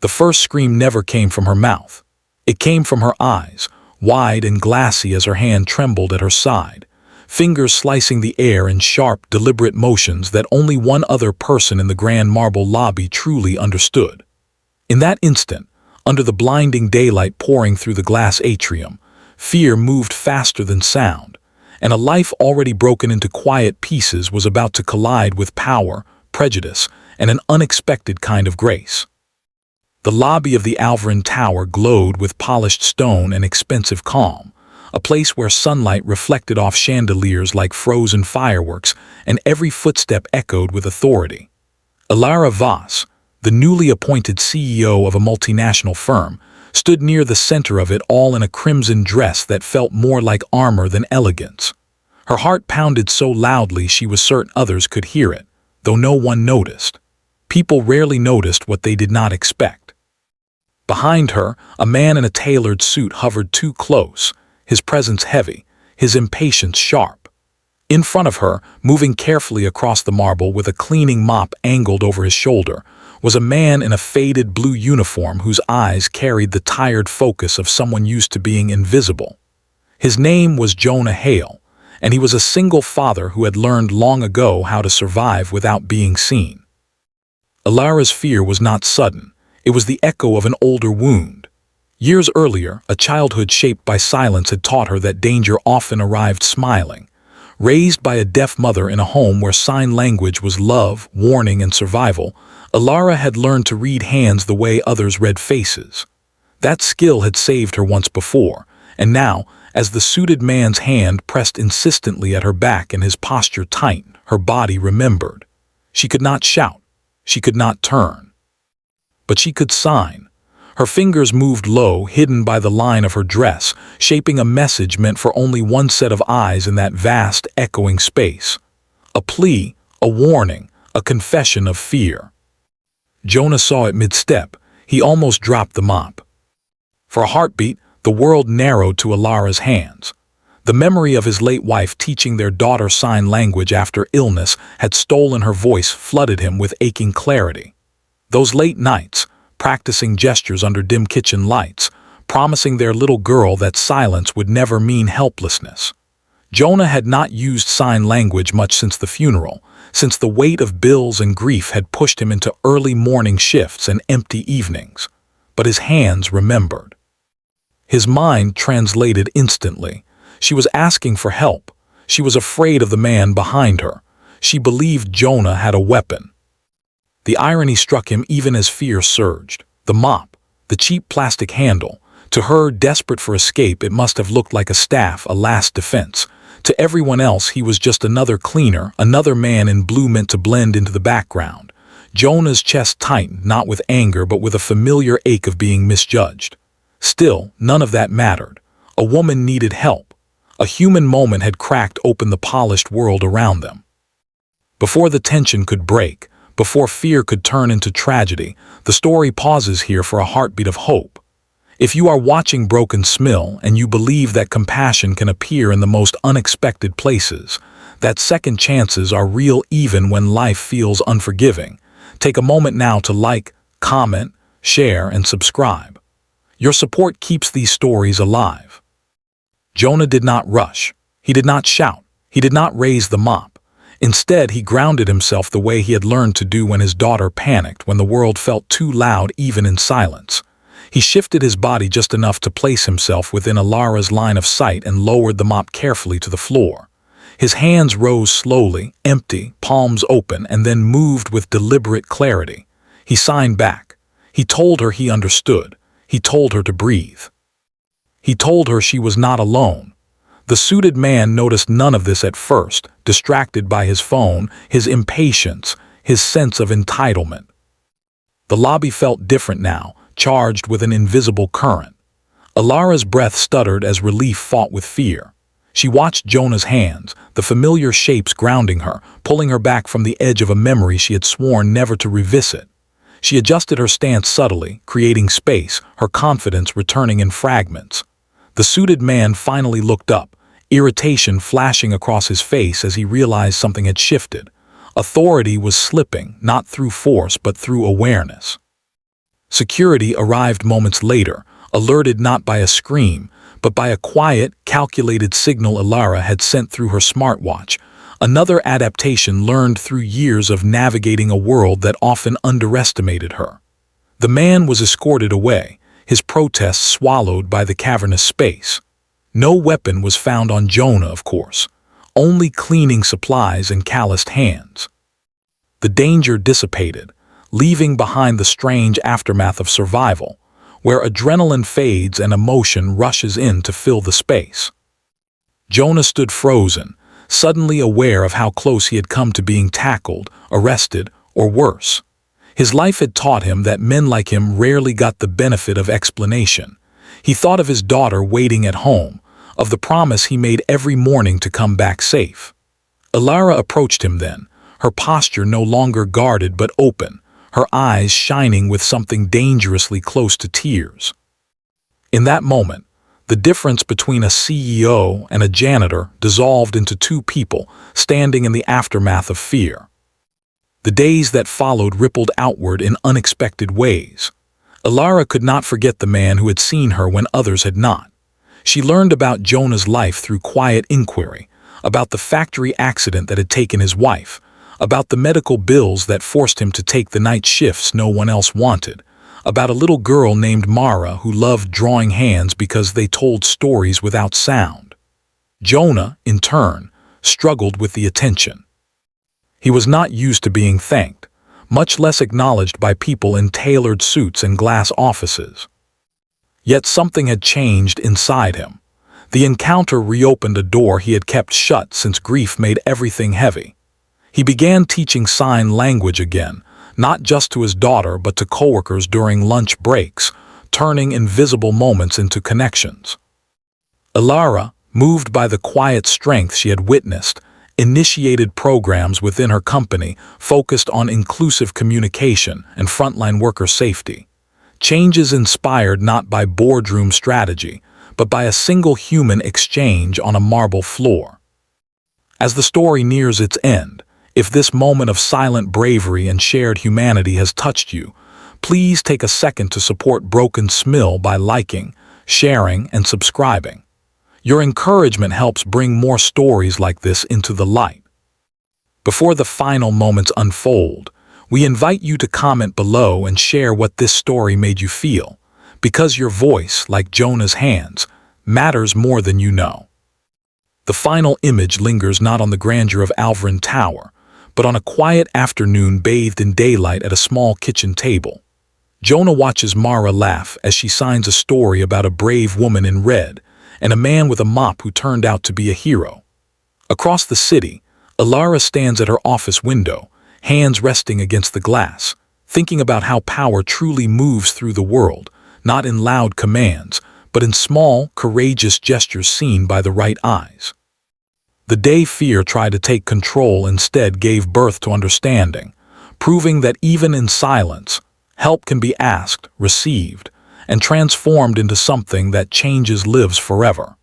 The first scream never came from her mouth. It came from her eyes, wide and glassy as her hand trembled at her side, fingers slicing the air in sharp, deliberate motions that only one other person in the grand marble lobby truly understood. In that instant, under the blinding daylight pouring through the glass atrium, fear moved faster than sound, and a life already broken into quiet pieces was about to collide with power, prejudice, and an unexpected kind of grace. The lobby of the Alvarin Tower glowed with polished stone and expensive calm, a place where sunlight reflected off chandeliers like frozen fireworks, and every footstep echoed with authority. Ilara Voss, the newly appointed CEO of a multinational firm, stood near the center of it all in a crimson dress that felt more like armor than elegance. Her heart pounded so loudly she was certain others could hear it, though no one noticed. People rarely noticed what they did not expect. Behind her, a man in a tailored suit hovered too close, his presence heavy, his impatience sharp. In front of her, moving carefully across the marble with a cleaning mop angled over his shoulder, was a man in a faded blue uniform whose eyes carried the tired focus of someone used to being invisible. His name was Jonah Hale, and he was a single father who had learned long ago how to survive without being seen. Ilara's fear was not sudden. It was the echo of an older wound. Years earlier, a childhood shaped by silence had taught her that danger often arrived smiling. Raised by a deaf mother in a home where sign language was love, warning, and survival, Ilara had learned to read hands the way others read faces. That skill had saved her once before, and now, as the suited man's hand pressed insistently at her back and his posture tightened, her body remembered. She could not shout. She could not turn. But she could sign. Her fingers moved low, hidden by the line of her dress, shaping a message meant for only one set of eyes in that vast, echoing space. A plea, a warning, a confession of fear. Jonah saw it mid-step. He almost dropped the mop. For a heartbeat, the world narrowed to Ilara's hands. The memory of his late wife teaching their daughter sign language after illness had stolen her voice, flooded him with aching clarity. Those late nights, practicing gestures under dim kitchen lights, promising their little girl that silence would never mean helplessness. Jonah had not used sign language much since the funeral, since the weight of bills and grief had pushed him into early morning shifts and empty evenings. But his hands remembered. His mind translated instantly. She was asking for help. She was afraid of the man behind her. She believed Jonah had a weapon. The irony struck him even as fear surged. The mop, the cheap plastic handle. To her, desperate for escape, it must have looked like a staff, a last defense. To everyone else, he was just another cleaner, another man in blue meant to blend into the background. Jonah's chest tightened, not with anger, but with a familiar ache of being misjudged. Still, none of that mattered. A woman needed help. A human moment had cracked open the polished world around them. Before the tension could break, before fear could turn into tragedy, the story pauses here for a heartbeat of hope. If you are watching Broken Smill and you believe that compassion can appear in the most unexpected places, that second chances are real even when life feels unforgiving, take a moment now to like, comment, share, and subscribe. Your support keeps these stories alive. Jonah did not rush. He did not shout. He did not raise the mop. Instead, he grounded himself the way he had learned to do when his daughter panicked, when the world felt too loud even in silence. He shifted his body just enough to place himself within Ilara's line of sight and lowered the mop carefully to the floor. His hands rose slowly, empty, palms open, and then moved with deliberate clarity. He signed back. He told her he understood. He told her to breathe. He told her she was not alone. The suited man noticed none of this at first, distracted by his phone, his impatience, his sense of entitlement. The lobby felt different now, charged with an invisible current. Ilara's breath stuttered as relief fought with fear. She watched Jonah's hands, the familiar shapes grounding her, pulling her back from the edge of a memory she had sworn never to revisit. She adjusted her stance subtly, creating space, her confidence returning in fragments. The suited man finally looked up, irritation flashing across his face as he realized something had shifted. Authority was slipping, not through force but through awareness. Security arrived moments later, alerted not by a scream, but by a quiet, calculated signal Ilara had sent through her smartwatch, another adaptation learned through years of navigating a world that often underestimated her. The man was escorted away, his protests swallowed by the cavernous space. No weapon was found on Jonah, of course, only cleaning supplies and calloused hands. The danger dissipated, leaving behind the strange aftermath of survival, where adrenaline fades and emotion rushes in to fill the space. Jonah stood frozen, suddenly aware of how close he had come to being tackled, arrested, or worse. His life had taught him that men like him rarely got the benefit of explanation. He thought of his daughter waiting at home, of the promise he made every morning to come back safe. Ilara approached him then, her posture no longer guarded but open, her eyes shining with something dangerously close to tears. In that moment, the difference between a CEO and a janitor dissolved into two people standing in the aftermath of fear. The days that followed rippled outward in unexpected ways. Ilara could not forget the man who had seen her when others had not. She learned about Jonah's life through quiet inquiry, about the factory accident that had taken his wife, about the medical bills that forced him to take the night shifts no one else wanted, about a little girl named Mara who loved drawing hands because they told stories without sound. Jonah, in turn, struggled with the attention. He was not used to being thanked, much less acknowledged by people in tailored suits and glass offices. Yet something had changed inside him. The encounter reopened a door he had kept shut since grief made everything heavy. He began teaching sign language again, not just to his daughter but to coworkers during lunch breaks, turning invisible moments into connections. Ilara, moved by the quiet strength she had witnessed, initiated programs within her company focused on inclusive communication and frontline worker safety. Changes inspired not by boardroom strategy, but by a single human exchange on a marble floor. As the story nears its end, if this moment of silent bravery and shared humanity has touched you, please take a second to support Broken Smill by liking, sharing, and subscribing. Your encouragement helps bring more stories like this into the light. Before the final moments unfold, we invite you to comment below and share what this story made you feel, because your voice, like Jonah's hands, matters more than you know. The final image lingers not on the grandeur of Alvarin Tower, but on a quiet afternoon bathed in daylight at a small kitchen table. Jonah watches Mara laugh as she signs a story about a brave woman in red and a man with a mop who turned out to be a hero. Across the city, Ilara stands at her office window, hands resting against the glass, thinking about how power truly moves through the world, not in loud commands, but in small, courageous gestures seen by the right eyes. The day fear tried to take control instead gave birth to understanding, proving that even in silence, help can be asked, received, and transformed into something that changes lives forever.